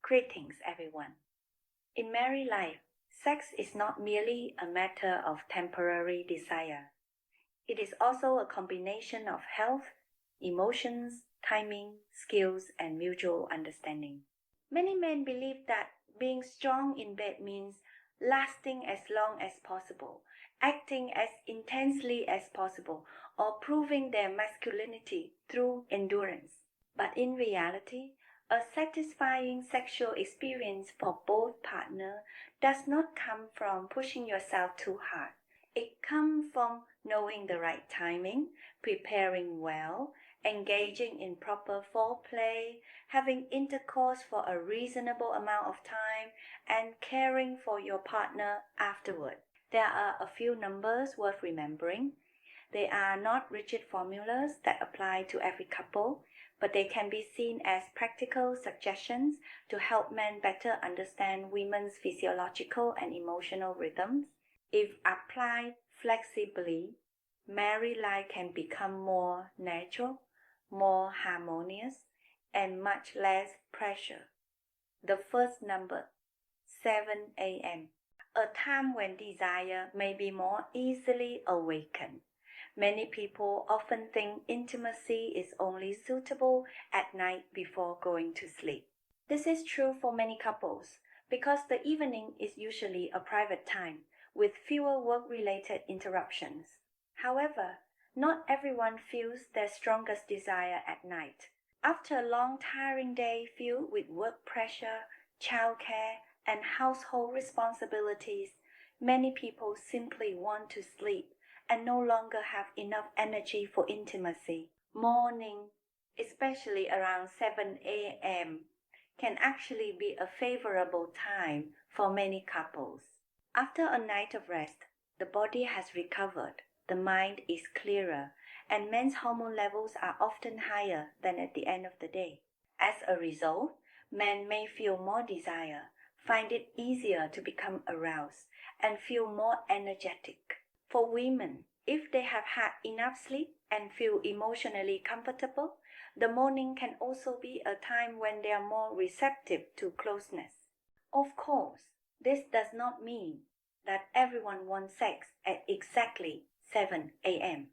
Greetings, everyone. In married life, sex is not merely a matter of temporary desire. It is also a combination of health, emotions, timing, skills, and mutual understanding. Many men believe that being strong in bed means lasting as long as possible, acting as intensely as possible, or proving their masculinity through endurance. But in reality, a satisfying sexual experience for both partners does not come from pushing yourself too hard. It comes from knowing the right timing, preparing well, engaging in proper foreplay, having intercourse for a reasonable amount of time, and caring for your partner afterward. There are a few numbers worth remembering. They are not rigid formulas that apply to every couple, but they can be seen as practical suggestions to help men better understand women's physiological and emotional rhythms. If applied flexibly, married life can become more natural, more harmonious, and much less pressure. The first number, 7 a.m., a time when desire may be more easily awakened. Many people often think intimacy is only suitable at night before going to sleep. This is true for many couples because the evening is usually a private time with fewer work-related interruptions. However, not everyone feels their strongest desire at night. After a long, tiring day filled with work pressure, childcare, and household responsibilities, many people simply want to sleep and no longer have enough energy for intimacy. Morning, especially around 7 a.m., can actually be a favorable time for many couples. After a night of rest, the body has recovered, the mind is clearer, and men's hormone levels are often higher than at the end of the day. As a result, men may feel more desire, find it easier to become aroused, and feel more energetic. For women, if they have had enough sleep and feel emotionally comfortable, the morning can also be a time when they are more receptive to closeness. Of course, this does not mean that everyone wants sex at exactly 7 a.m.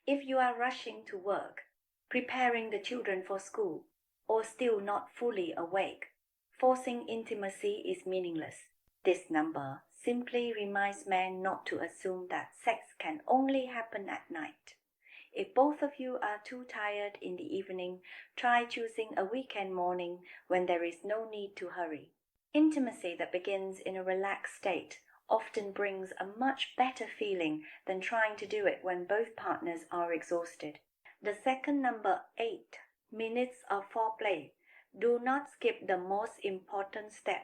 If you are rushing to work, preparing the children for school, or still not fully awake, forcing intimacy is meaningless. This number simply reminds men not to assume that sex can only happen at night. If both of you are too tired in the evening, try choosing a weekend morning when there is no need to hurry. Intimacy that begins in a relaxed state often brings a much better feeling than trying to do it when both partners are exhausted. The second number, 8 minutes of foreplay. Do not skip the most important step.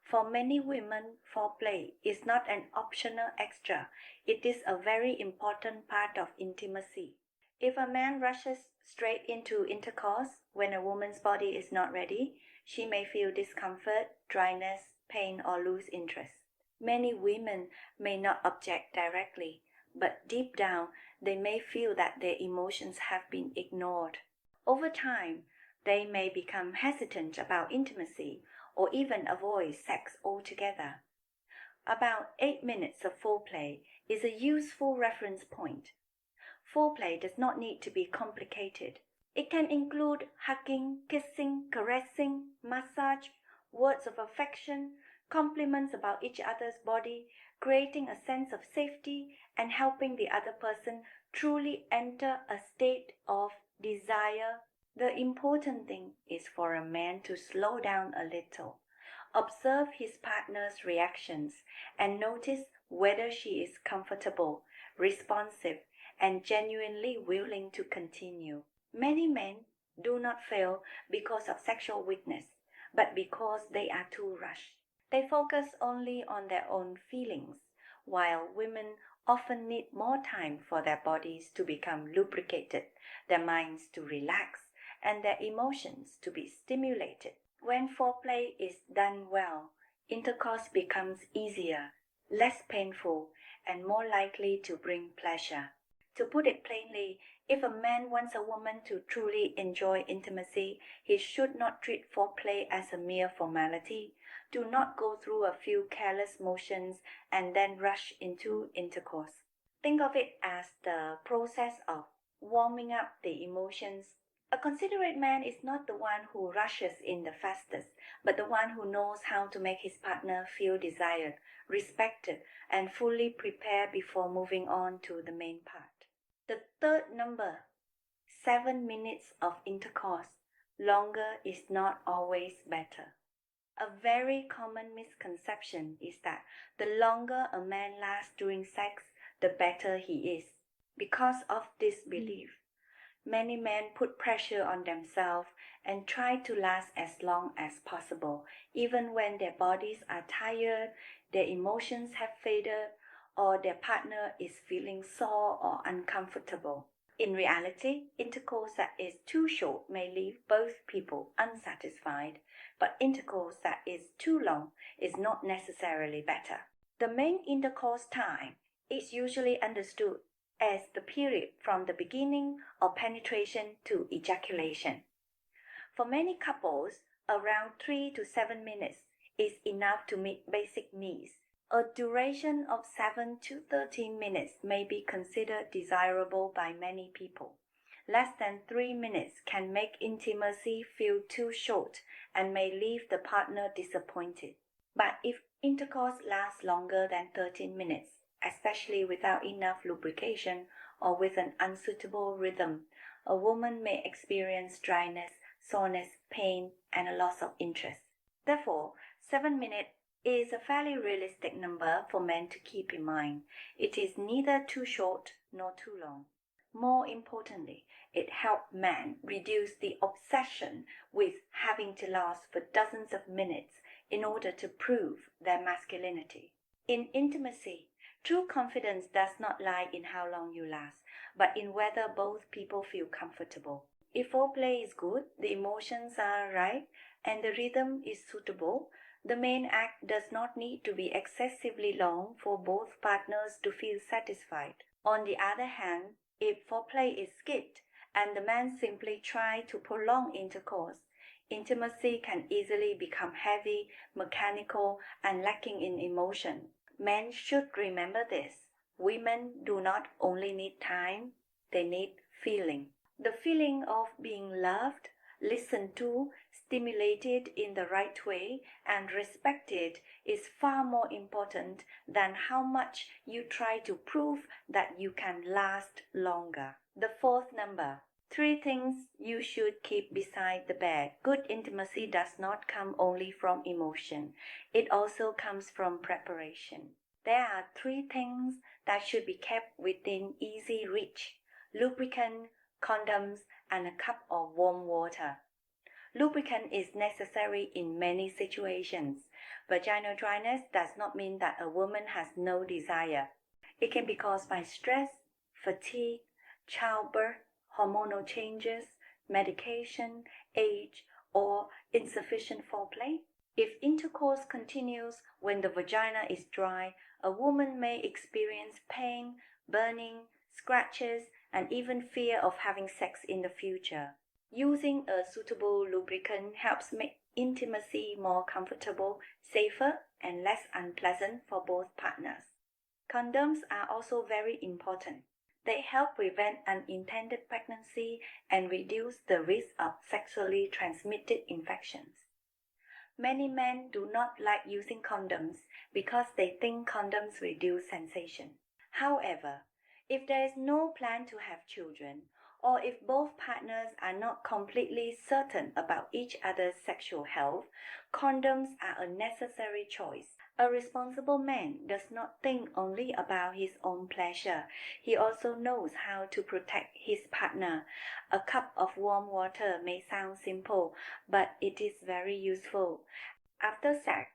For many women, foreplay is not an optional extra. It is a very important part of intimacy. If a man rushes straight into intercourse when a woman's body is not ready, she may feel discomfort, dryness, pain, or lose interest. Many women may not object directly, but deep down they may feel that their emotions have been ignored. Over time, they may become hesitant about intimacy or even avoid sex altogether. About 8 minutes of foreplay is a useful reference point. Foreplay does not need to be complicated. It can include hugging, kissing, caressing, massage, words of affection, compliments about each other's body, creating a sense of safety, and helping the other person truly enter a state of desire. The important thing is for a man to slow down a little, observe his partner's reactions, and notice whether she is comfortable, responsive, and genuinely willing to continue. Many men do not fail because of sexual weakness, but because they are too rushed. They focus only on their own feelings, while women often need more time for their bodies to become lubricated, their minds to relax, and their emotions to be stimulated. When foreplay is done well, intercourse becomes easier, less painful, and more likely to bring pleasure. To put it plainly, if a man wants a woman to truly enjoy intimacy, he should not treat foreplay as a mere formality. Do not go through a few careless motions and then rush into intercourse. Think of it as the process of warming up the emotions. A considerate man is not the one who rushes in the fastest, but the one who knows how to make his partner feel desired, respected, and fully prepared before moving on to the main part. The third number, 7 minutes of intercourse. Longer is not always better. A very common misconception is that the longer a man lasts during sex, the better he is. Because of this belief, many men put pressure on themselves and try to last as long as possible, even when their bodies are tired, their emotions have faded, or their partner is feeling sore or uncomfortable. In reality, intercourse that is too short may leave both people unsatisfied, but intercourse that is too long is not necessarily better. The main intercourse time is usually understood as the period from the beginning of penetration to ejaculation. For many couples, around 3 to 7 minutes is enough to meet basic needs. A duration of 7 to 13 minutes may be considered desirable by many people. Less than 3 minutes can make intimacy feel too short and may leave the partner disappointed. But if intercourse lasts longer than 13 minutes, especially without enough lubrication or with an unsuitable rhythm, a woman may experience dryness, soreness, pain, and a loss of interest. Therefore, 7 minutes is a fairly realistic number for men to keep in mind. It is neither too short nor too long. More importantly, it helps men reduce the obsession with having to last for dozens of minutes in order to prove their masculinity. In intimacy, true confidence does not lie in how long you last, but in whether both people feel comfortable. If foreplay is good, the emotions are right, and the rhythm is suitable, the main act does not need to be excessively long for both partners to feel satisfied. On the other hand, if foreplay is skipped and the man simply tries to prolong intercourse, intimacy can easily become heavy, mechanical, and lacking in emotion. Men should remember this. Women do not only need time, they need feeling. The feeling of being loved, listened to, stimulated in the right way, and respected is far more important than how much you try to prove that you can last longer. The fourth number, 3 things you should keep beside the bed. Good intimacy does not come only from emotion. It also comes from preparation. There are 3 things that should be kept within easy reach: lubricant, condoms, and a cup of warm water. Lubricant is necessary in many situations. Vaginal dryness does not mean that a woman has no desire. It can be caused by stress, fatigue, childbirth, hormonal changes, medication, age, or insufficient foreplay. If intercourse continues when the vagina is dry, a woman may experience pain, burning, scratches, and even fear of having sex in the future. Using a suitable lubricant helps make intimacy more comfortable, safer, and less unpleasant for both partners. Condoms are also very important. They help prevent unintended pregnancy and reduce the risk of sexually transmitted infections. Many men do not like using condoms because they think condoms reduce sensation. However, if there is no plan to have children, or if both partners are not completely certain about each other's sexual health, condoms are a necessary choice. A responsible man does not think only about his own pleasure. He also knows how to protect his partner. A cup of warm water may sound simple, but it is very useful. After sex,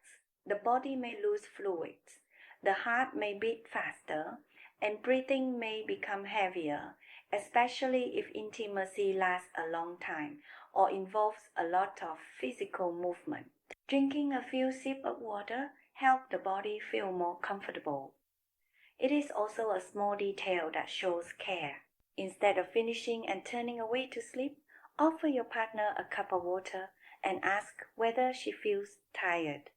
the body may lose fluids, the heart may beat faster, and breathing may become heavier, especially if intimacy lasts a long time or involves a lot of physical movement. Drinking a few sips of water helps the body feel more comfortable. It is also a small detail that shows care. Instead of finishing and turning away to sleep, offer your partner a cup of water and ask whether she feels tired.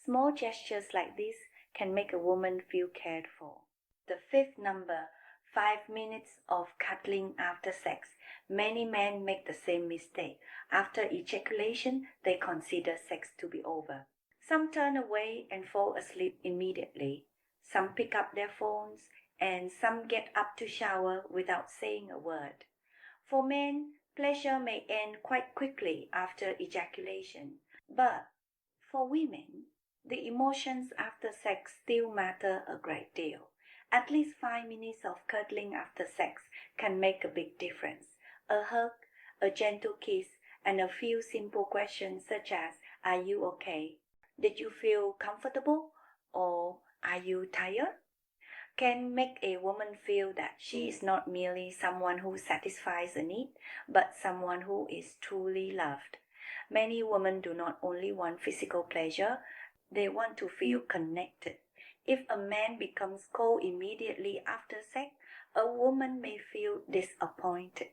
Small gestures like this can make a woman feel cared for. The fifth number, 5 minutes of cuddling after sex. Many men make the same mistake. After ejaculation, they consider sex to be over. Some turn away and fall asleep immediately. Some pick up their phones, and some get up to shower without saying a word. For men, pleasure may end quite quickly after ejaculation, but for women, the emotions after sex still matter a great deal. At least 5 minutes of cuddling after sex can make a big difference. A hug, a gentle kiss, and a few simple questions such as, "Are you okay? Did you feel comfortable?" or "Are you tired?" can make a woman feel that she is not merely someone who satisfies a need, but someone who is truly loved. Many women do not only want physical pleasure, they want to feel connected. If a man becomes cold immediately after sex, a woman may feel disappointed.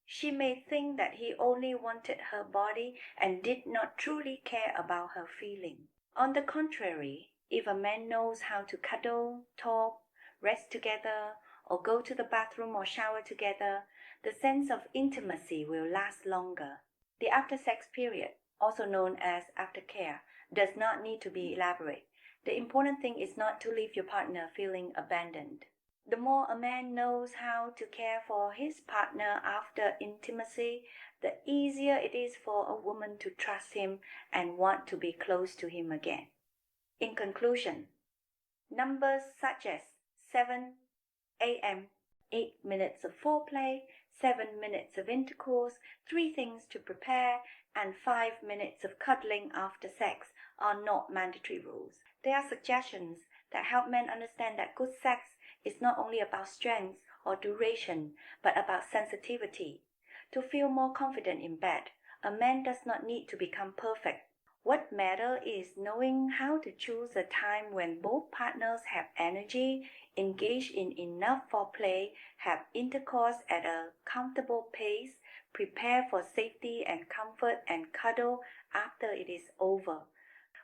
She may think that he only wanted her body and did not truly care about her feeling. On the contrary, if a man knows how to cuddle, talk, rest together, or go to the bathroom or shower together, the sense of intimacy will last longer. The after-sex period, also known as aftercare, does not need to be elaborate. The important thing is not to leave your partner feeling abandoned. The more a man knows how to care for his partner after intimacy, the easier it is for a woman to trust him and want to be close to him again. In conclusion, numbers such as 7 a.m., 8 minutes of foreplay, 7 minutes of intercourse, 3 things to prepare, and 5 minutes of cuddling after sex are not mandatory rules. They are suggestions that help men understand that good sex is not only about strength or duration, but about sensitivity. To feel more confident in bed, a man does not need to become perfect. What matters is knowing how to choose a time when both partners have energy, engage in enough foreplay, have intercourse at a comfortable pace, prepare for safety and comfort, and cuddle after it is over.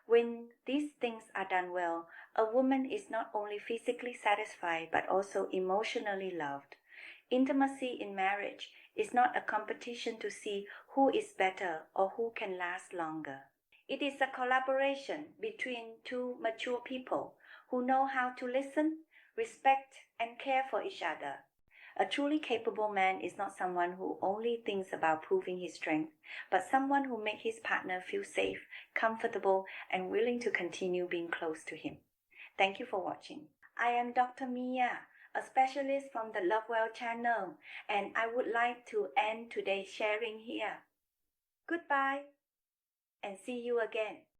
When these things are done well, a woman is not only physically satisfied but also emotionally loved. Intimacy in marriage is not a competition to see who is better or who can last longer. It is a collaboration between two mature people who know how to listen, respect, and care for each other. A truly capable man is not someone who only thinks about proving his strength, but someone who makes his partner feel safe, comfortable, and willing to continue being close to him. Thank you for watching. I am Dr. Mia, a specialist from the LoveWell channel, and I would like to end today's sharing here. Goodbye, and see you again.